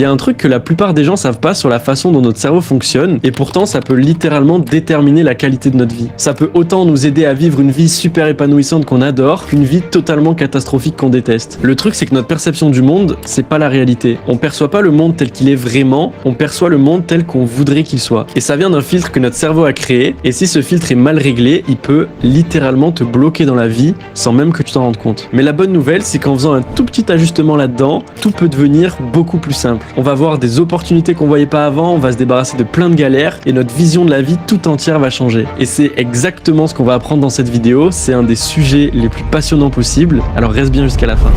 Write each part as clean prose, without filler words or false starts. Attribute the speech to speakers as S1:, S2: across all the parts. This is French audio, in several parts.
S1: Il y a un truc que la plupart des gens savent pas sur la façon dont notre cerveau fonctionne, et pourtant ça peut littéralement déterminer la qualité de notre vie. Ça peut autant nous aider à vivre une vie super épanouissante qu'on adore, qu'une vie totalement catastrophique qu'on déteste. Le truc, c'est que notre perception du monde, c'est pas la réalité. On perçoit pas le monde tel qu'il est vraiment, on perçoit le monde tel qu'on voudrait qu'il soit. Et ça vient d'un filtre que notre cerveau a créé, et si ce filtre est mal réglé, il peut littéralement te bloquer dans la vie sans même que tu t'en rendes compte. Mais la bonne nouvelle, c'est qu'en faisant un tout petit ajustement là-dedans, tout peut devenir beaucoup plus simple. On va voir des opportunités qu'on voyait pas avant, on va se débarrasser de plein de galères et notre vision de la vie tout entière va changer. Et c'est exactement ce qu'on va apprendre dans cette vidéo, c'est un des sujets les plus passionnants possibles, alors reste bien jusqu'à la fin.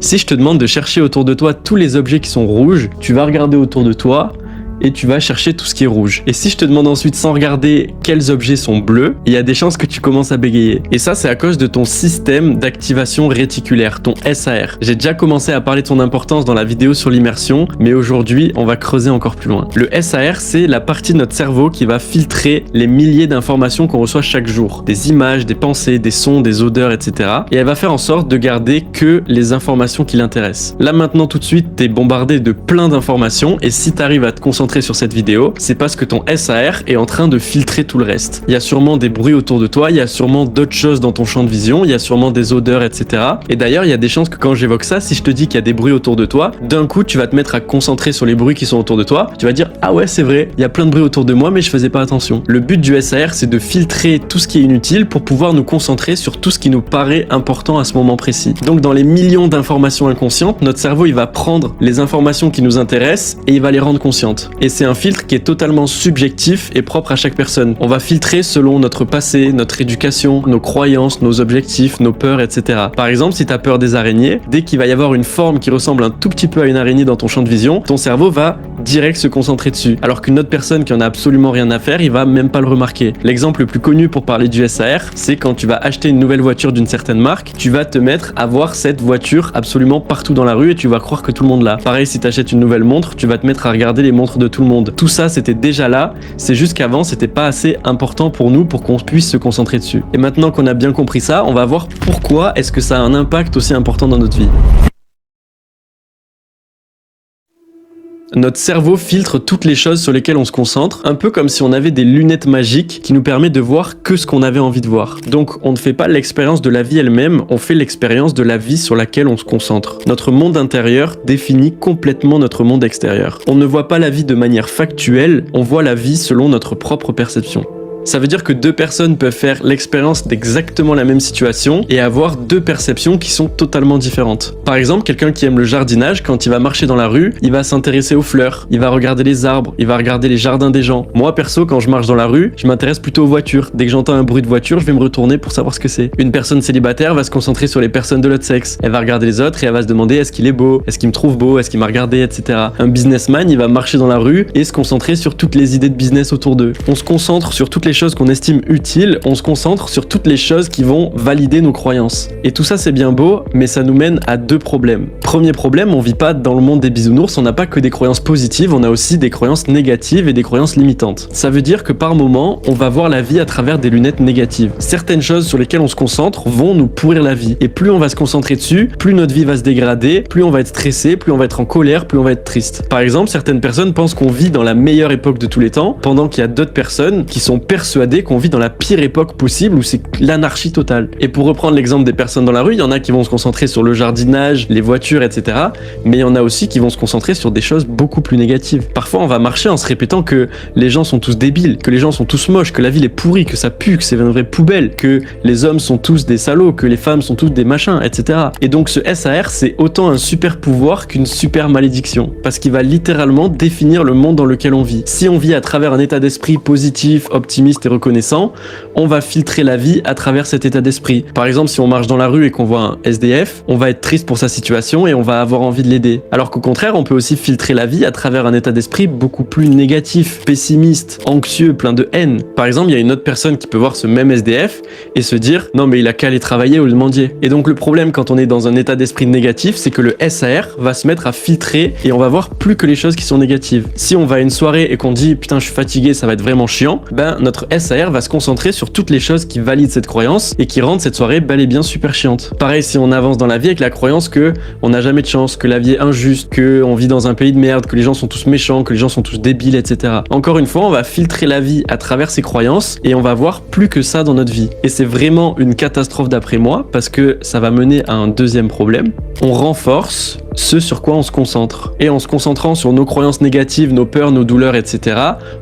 S1: Si je te demande de chercher autour de toi tous les objets qui sont rouges, tu vas regarder autour de toi et tu vas chercher tout ce qui est rouge. Et si je te demande ensuite sans regarder quels objets sont bleus, il y a des chances que tu commences à bégayer. Et ça, c'est à cause de ton système d'activation réticulaire, ton SAR. J'ai déjà commencé à parler de son importance dans la vidéo sur l'immersion, mais aujourd'hui, on va creuser encore plus loin. Le SAR, c'est la partie de notre cerveau qui va filtrer les milliers d'informations qu'on reçoit chaque jour. Des images, des pensées, des sons, des odeurs, etc. Et elle va faire en sorte de garder que les informations qui l'intéressent. Là, maintenant, tout de suite, t'es bombardé de plein d'informations, et si t'arrives à te concentrer sur cette vidéo, c'est parce que ton SAR est en train de filtrer tout le reste. Il y a sûrement des bruits autour de toi, il y a sûrement d'autres choses dans ton champ de vision, il y a sûrement des odeurs, etc. Et d'ailleurs, il y a des chances que quand j'évoque ça, si je te dis qu'il y a des bruits autour de toi, d'un coup, tu vas te mettre à concentrer sur les bruits qui sont autour de toi. Tu vas dire, ah ouais, c'est vrai, il y a plein de bruits autour de moi, mais je faisais pas attention. Le but du SAR, c'est de filtrer tout ce qui est inutile pour pouvoir nous concentrer sur tout ce qui nous paraît important à ce moment précis. Donc, dans les millions d'informations inconscientes, notre cerveau, il va prendre les informations qui nous intéressent et il va les rendre conscientes. Et c'est un filtre qui est totalement subjectif et propre à chaque personne. On va filtrer selon notre passé, notre éducation, nos croyances, nos objectifs, nos peurs, etc. Par exemple, si tu as peur des araignées, dès qu'il va y avoir une forme qui ressemble un tout petit peu à une araignée dans ton champ de vision, ton cerveau va direct se concentrer dessus. Alors qu'une autre personne qui en a absolument rien à faire, il va même pas le remarquer. L'exemple le plus connu pour parler du SAR, c'est quand tu vas acheter une nouvelle voiture d'une certaine marque, tu vas te mettre à voir cette voiture absolument partout dans la rue et tu vas croire que tout le monde l'a. Pareil, si tu achètes une nouvelle montre, tu vas te mettre à regarder les montres de tout le monde. Tout ça, c'était déjà là, c'est juste qu'avant, c'était pas assez important pour nous pour qu'on puisse se concentrer dessus. Et maintenant qu'on a bien compris ça, on va voir pourquoi est-ce que ça a un impact aussi important dans notre vie. Notre cerveau filtre toutes les choses sur lesquelles on se concentre, un peu comme si on avait des lunettes magiques qui nous permettent de voir que ce qu'on avait envie de voir. Donc on ne fait pas l'expérience de la vie elle-même, on fait l'expérience de la vie sur laquelle on se concentre. Notre monde intérieur définit complètement notre monde extérieur. On ne voit pas la vie de manière factuelle, on voit la vie selon notre propre perception. Ça veut dire que deux personnes peuvent faire l'expérience d'exactement la même situation et avoir deux perceptions qui sont totalement différentes. Par exemple, quelqu'un qui aime le jardinage, quand il va marcher dans la rue, il va s'intéresser aux fleurs, il va regarder les arbres, il va regarder les jardins des gens. Moi, perso, quand je marche dans la rue, je m'intéresse plutôt aux voitures. Dès que j'entends un bruit de voiture, je vais me retourner pour savoir ce que c'est. Une personne célibataire va se concentrer sur les personnes de l'autre sexe. Elle va regarder les autres et elle va se demander est-ce qu'il est beau, est-ce qu'il me trouve beau, est-ce qu'il m'a regardé, etc. Un businessman, il va marcher dans la rue et se concentrer sur toutes les idées de business autour d'eux. On se concentre sur toutes les choses qu'on estime utiles, on se concentre sur toutes les choses qui vont valider nos croyances. Et tout ça c'est bien beau, mais ça nous mène à deux problèmes. Premier problème, on vit pas dans le monde des bisounours, on n'a pas que des croyances positives, on a aussi des croyances négatives et des croyances limitantes. Ça veut dire que par moment, on va voir la vie à travers des lunettes négatives. Certaines choses sur lesquelles on se concentre vont nous pourrir la vie. Et plus on va se concentrer dessus, plus notre vie va se dégrader, plus on va être stressé, plus on va être en colère, plus on va être triste. Par exemple, certaines personnes pensent qu'on vit dans la meilleure époque de tous les temps, pendant qu'il y a d'autres personnes qui sont persuadées qu'on vit dans la pire époque possible où c'est l'anarchie totale. Et pour reprendre l'exemple des personnes dans la rue, il y en a qui vont se concentrer sur le jardinage, les voitures, etc. Mais il y en a aussi qui vont se concentrer sur des choses beaucoup plus négatives. Parfois, on va marcher en se répétant que les gens sont tous débiles, que les gens sont tous moches, que la ville est pourrie, que ça pue, que c'est une vraie poubelle, que les hommes sont tous des salauds, que les femmes sont toutes des machins, etc. Et donc ce SAR, c'est autant un super pouvoir qu'une super malédiction. Parce qu'il va littéralement définir le monde dans lequel on vit. Si on vit à travers un état d'esprit positif, optimiste et reconnaissant, on va filtrer la vie à travers cet état d'esprit. Par exemple, si on marche dans la rue et qu'on voit un SDF, on va être triste pour sa situation et on va avoir envie de l'aider. Alors qu'au contraire, on peut aussi filtrer la vie à travers un état d'esprit beaucoup plus négatif, pessimiste, anxieux, plein de haine. Par exemple, il y a une autre personne qui peut voir ce même SDF et se dire « Non mais il a qu'à aller travailler au lieu de mendier ». Et donc le problème quand on est dans un état d'esprit négatif, c'est que le SAR va se mettre à filtrer et on va voir plus que les choses qui sont négatives. Si on va à une soirée et qu'on dit « Putain, je suis fatigué, ça va être vraiment chiant », ben notre notre SAR va se concentrer sur toutes les choses qui valident cette croyance et qui rendent cette soirée bel et bien super chiante. Pareil, si on avance dans la vie avec la croyance que on n'a jamais de chance, que la vie est injuste, que on vit dans un pays de merde, que les gens sont tous méchants, que les gens sont tous débiles, etc. Encore une fois, on va filtrer la vie à travers ces croyances et on va voir plus que ça dans notre vie. Et c'est vraiment une catastrophe d'après moi parce que ça va mener à un deuxième problème. On renforce ce sur quoi on se concentre. Et en se concentrant sur nos croyances négatives, nos peurs, nos douleurs, etc.,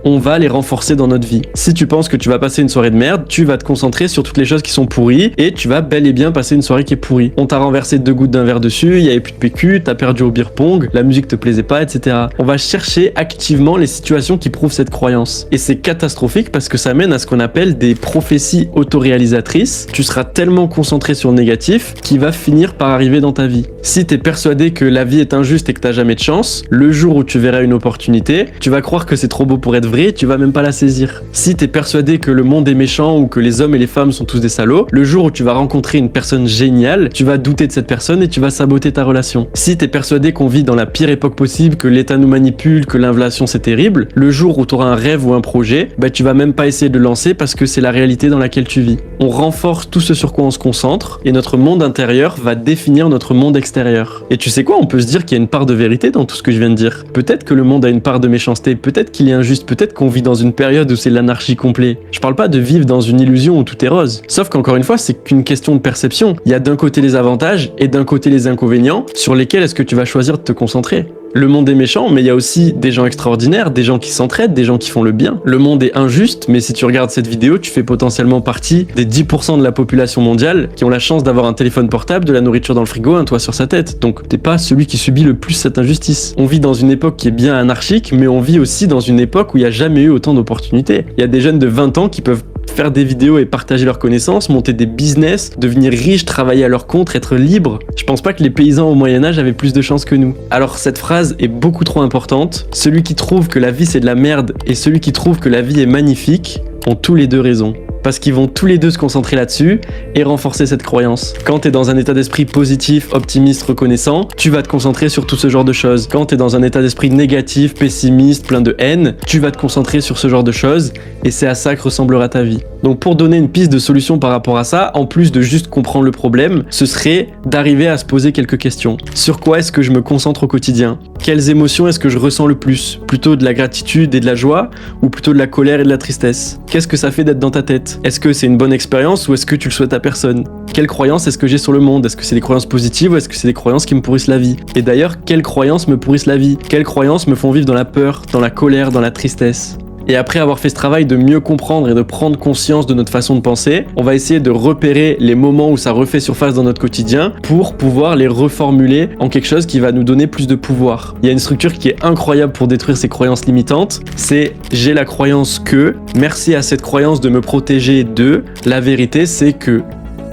S1: on va les renforcer dans notre vie. Si tu penses que tu vas passer une soirée de merde, tu vas te concentrer sur toutes les choses qui sont pourries et tu vas bel et bien passer une soirée qui est pourrie. On t'a renversé 2 gouttes d'un verre dessus, il y avait plus de PQ, t'as perdu au beer pong, la musique te plaisait pas, etc. On va chercher activement les situations qui prouvent cette croyance. Et c'est catastrophique parce que ça mène à ce qu'on appelle des prophéties autoréalisatrices. Tu seras tellement concentré sur le négatif qu'il va finir par arriver dans ta vie. Si t'es persuadé que la vie est injuste et que t'as jamais de chance, le jour où tu verras une opportunité, tu vas croire que c'est trop beau pour être vrai et tu vas même pas la saisir. Si t'es persuadé que le monde est méchant ou que les hommes et les femmes sont tous des salauds, le jour où tu vas rencontrer une personne géniale, tu vas douter de cette personne et tu vas saboter ta relation. Si t'es persuadé qu'on vit dans la pire époque possible, que l'État nous manipule, que l'inflation c'est terrible, le jour où t'auras un rêve ou un projet, tu vas même pas essayer de le lancer parce que c'est la réalité dans laquelle tu vis. On renforce tout ce sur quoi on se concentre et notre monde intérieur va définir notre monde extérieur. Et tu sais quoi, on peut se dire qu'il y a une part de vérité dans tout ce que je viens de dire. Peut-être que le monde a une part de méchanceté, peut-être qu'il est injuste, peut-être qu'on vit dans une période où c'est l'anarchie complète. Je parle pas de vivre dans une illusion où tout est rose. Sauf qu'encore une fois, c'est qu'une question de perception. Il y a d'un côté les avantages et d'un côté les inconvénients sur lesquels est-ce que tu vas choisir de te concentrer. Le monde est méchant, mais il y a aussi des gens extraordinaires, des gens qui s'entraident, des gens qui font le bien. Le monde est injuste, mais si tu regardes cette vidéo, tu fais potentiellement partie des 10% de la population mondiale qui ont la chance d'avoir un téléphone portable, de la nourriture dans le frigo, un toit sur sa tête. Donc t'es pas celui qui subit le plus cette injustice. On vit dans une époque qui est bien anarchique, mais on vit aussi dans une époque où il n'y a jamais eu autant d'opportunités. Il y a des jeunes de 20 ans qui peuvent faire des vidéos et partager leurs connaissances, monter des business, devenir riches, travailler à leur compte, être libres. Je pense pas que les paysans au Moyen-Âge avaient plus de chance que nous. Alors cette phrase est beaucoup trop importante. Celui qui trouve que la vie c'est de la merde et celui qui trouve que la vie est magnifique ont tous les deux raison. Parce qu'ils vont tous les deux se concentrer là-dessus et renforcer cette croyance. Quand t'es dans un état d'esprit positif, optimiste, reconnaissant, tu vas te concentrer sur tout ce genre de choses. Quand t'es dans un état d'esprit négatif, pessimiste, plein de haine, tu vas te concentrer sur ce genre de choses et c'est à ça que ressemblera ta vie. Donc pour donner une piste de solution par rapport à ça, en plus de juste comprendre le problème, ce serait d'arriver à se poser quelques questions. Sur quoi est-ce que je me concentre au quotidien ? Quelles émotions est-ce que je ressens le plus ? Plutôt de la gratitude et de la joie ou plutôt de la colère et de la tristesse ? Qu'est-ce que ça fait d'être dans ta tête ? Est-ce que c'est une bonne expérience ou est-ce que tu le souhaites à personne ? Quelles croyances est-ce que j'ai sur le monde ? Est-ce que c'est des croyances positives ou est-ce que c'est des croyances qui me pourrissent la vie ? Et d'ailleurs, quelles croyances me pourrissent la vie ? Quelles croyances me font vivre dans la peur, dans la colère, dans la tristesse ? Et après avoir fait ce travail de mieux comprendre et de prendre conscience de notre façon de penser, on va essayer de repérer les moments où ça refait surface dans notre quotidien pour pouvoir les reformuler en quelque chose qui va nous donner plus de pouvoir. Il y a une structure qui est incroyable pour détruire ces croyances limitantes, c'est « j'ai la croyance que, merci à cette croyance de me protéger de, la vérité c'est que ».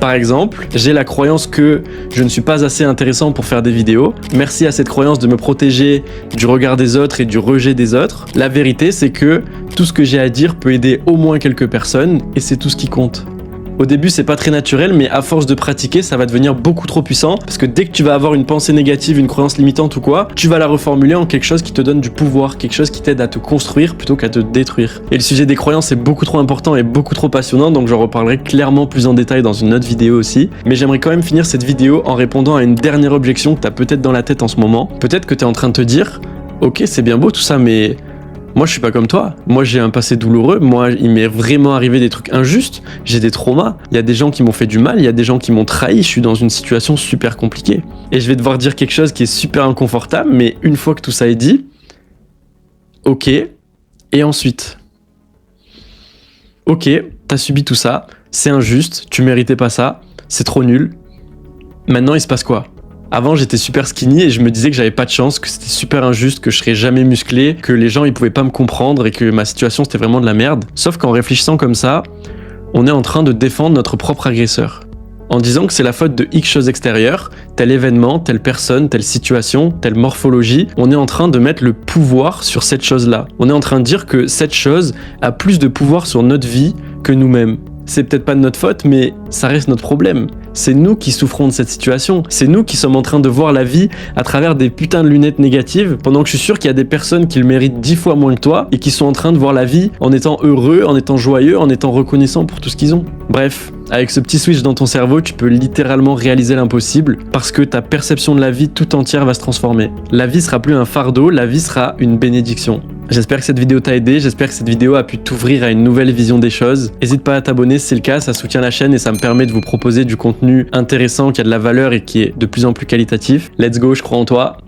S1: Par exemple, j'ai la croyance que je ne suis pas assez intéressant pour faire des vidéos. Merci à cette croyance de me protéger du regard des autres et du rejet des autres. La vérité, c'est que tout ce que j'ai à dire peut aider au moins quelques personnes et c'est tout ce qui compte. Au début, c'est pas très naturel, mais à force de pratiquer, ça va devenir beaucoup trop puissant parce que dès que tu vas avoir une pensée négative, une croyance limitante ou quoi, tu vas la reformuler en quelque chose qui te donne du pouvoir, quelque chose qui t'aide à te construire plutôt qu'à te détruire. Et le sujet des croyances est beaucoup trop important et beaucoup trop passionnant, donc j'en reparlerai clairement plus en détail dans une autre vidéo aussi. Mais j'aimerais quand même finir cette vidéo en répondant à une dernière objection que t'as peut-être dans la tête en ce moment. Peut-être que t'es en train de te dire « Ok, c'est bien beau tout ça, mais... » Moi, je suis pas comme toi. Moi, j'ai un passé douloureux. Moi, il m'est vraiment arrivé des trucs injustes. J'ai des traumas. Il y a des gens qui m'ont fait du mal. Il y a des gens qui m'ont trahi. Je suis dans une situation super compliquée. Et je vais devoir dire quelque chose qui est super inconfortable. Mais une fois que tout ça est dit, ok. Et ensuite, ok, t'as subi tout ça. C'est injuste. Tu méritais pas ça. C'est trop nul. Maintenant, il se passe quoi ? Avant, j'étais super skinny et je me disais que j'avais pas de chance, que c'était super injuste, que je serais jamais musclé, que les gens ils pouvaient pas me comprendre et que ma situation c'était vraiment de la merde. Sauf qu'en réfléchissant comme ça, on est en train de défendre notre propre agresseur. En disant que c'est la faute de X choses extérieures, tel événement, telle personne, telle situation, telle morphologie, on est en train de mettre le pouvoir sur cette chose-là. On est en train de dire que cette chose a plus de pouvoir sur notre vie que nous-mêmes. c'est peut-être pas de notre faute, mais ça reste notre problème. C'est nous qui souffrons de cette situation. C'est nous qui sommes en train de voir la vie à travers des putains de lunettes négatives, pendant que je suis sûr qu'il y a des personnes qui le méritent 10 fois moins que toi et qui sont en train de voir la vie en étant heureux, en étant joyeux, en étant reconnaissants pour tout ce qu'ils ont. Bref, avec ce petit switch dans ton cerveau, tu peux littéralement réaliser l'impossible parce que ta perception de la vie tout entière va se transformer. La vie sera plus un fardeau, la vie sera une bénédiction. J'espère que cette vidéo t'a aidé, j'espère que cette vidéo a pu t'ouvrir à une nouvelle vision des choses. N'hésite pas à t'abonner si c'est le cas, ça soutient la chaîne et ça me permet de vous proposer du contenu intéressant, qui a de la valeur et qui est de plus en plus qualitatif. Let's go, je crois en toi.